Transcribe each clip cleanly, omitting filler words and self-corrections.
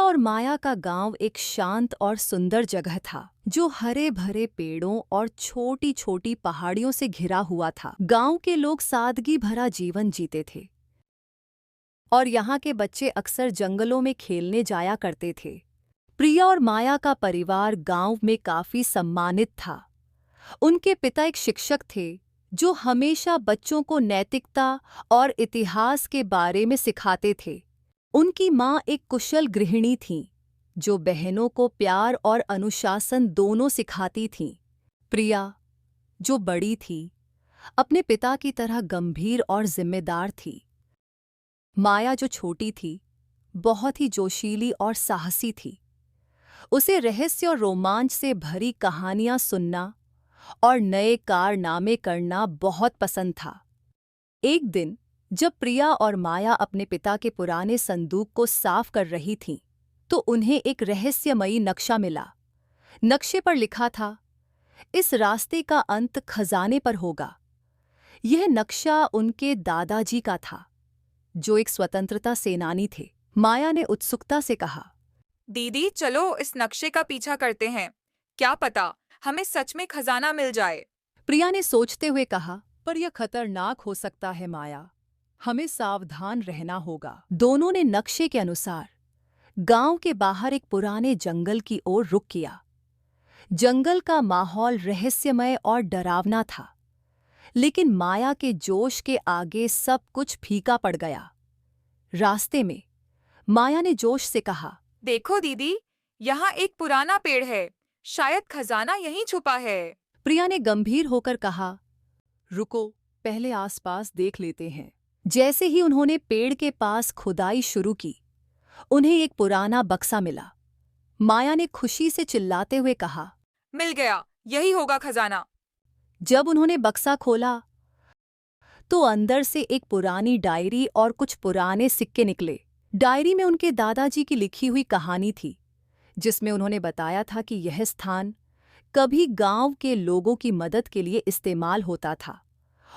और माया का गांव एक शांत और सुंदर जगह था जो हरे भरे पेड़ों और छोटी छोटी पहाड़ियों से घिरा हुआ था। गांव के लोग सादगी भरा जीवन जीते थे और यहाँ के बच्चे अक्सर जंगलों में खेलने जाया करते थे। प्रिया और माया का परिवार गांव में काफी सम्मानित था। उनके पिता एक शिक्षक थे जो हमेशा बच्चों को नैतिकता और इतिहास के बारे में सिखाते थे। उनकी माँ एक कुशल गृहिणी थीं जो बहनों को प्यार और अनुशासन दोनों सिखाती थीं। प्रिया, जो बड़ी थी, अपने पिता की तरह गंभीर और जिम्मेदार थी। माया, जो छोटी थी, बहुत ही जोशीली और साहसी थी। उसे रहस्य और रोमांच से भरी कहानियां सुनना और नए कारनामे करना बहुत पसंद था। एक दिन जब प्रिया और माया अपने पिता के पुराने संदूक को साफ कर रही थीं, तो उन्हें एक रहस्यमयी नक्शा मिला। नक्शे पर लिखा था, इस रास्ते का अंत खजाने पर होगा। यह नक्शा उनके दादाजी का था, जो एक स्वतंत्रता सेनानी थे। माया ने उत्सुकता से कहा, दीदी, चलो इस नक्शे का पीछा करते हैं। क्या पता हमें सच में खजाना मिल जाए। प्रिया ने सोचते हुए कहा, पर यह खतरनाक हो सकता है माया, हमें सावधान रहना होगा। दोनों ने नक्शे के अनुसार गांव के बाहर एक पुराने जंगल की ओर रुख किया। जंगल का माहौल रहस्यमय और डरावना था, लेकिन माया के जोश के आगे सब कुछ फीका पड़ गया। रास्ते में माया ने जोश से कहा, देखो दीदी, यहाँ एक पुराना पेड़ है, शायद खजाना यहीं छुपा है। प्रिया ने गंभीर होकर कहा, रुको, पहले आसपास देख लेते हैं। जैसे ही उन्होंने पेड़ के पास खुदाई शुरू की, उन्हें एक पुराना बक्सा मिला। माया ने खुशी से चिल्लाते हुए कहा, मिल गया, यही होगा खजाना। जब उन्होंने बक्सा खोला तो अंदर से एक पुरानी डायरी और कुछ पुराने सिक्के निकले। डायरी में उनके दादाजी की लिखी हुई कहानी थी, जिसमें उन्होंने बताया था कि यह स्थान कभी गांव के लोगों की मदद के लिए इस्तेमाल होता था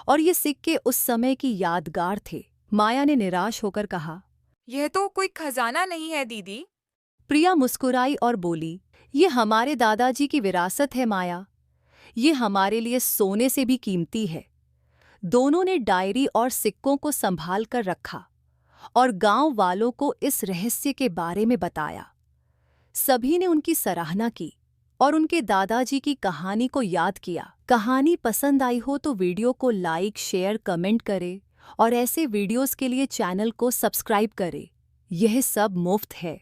और ये सिक्के उस समय की यादगार थे। माया ने निराश होकर कहा, यह तो कोई खजाना नहीं है दीदी। प्रिया मुस्कुराई और बोली, ये हमारे दादाजी की विरासत है माया, ये हमारे लिए सोने से भी कीमती है। दोनों ने डायरी और सिक्कों को संभाल कर रखा और गांव वालों को इस रहस्य के बारे में बताया। सभी ने उनकी सराहना की और उनके दादाजी की कहानी को याद किया। कहानी पसंद आई हो तो वीडियो को लाइक, शेयर, कमेंट करें और ऐसे वीडियोस के लिए चैनल को सब्सक्राइब करें। यह सब मुफ्त है।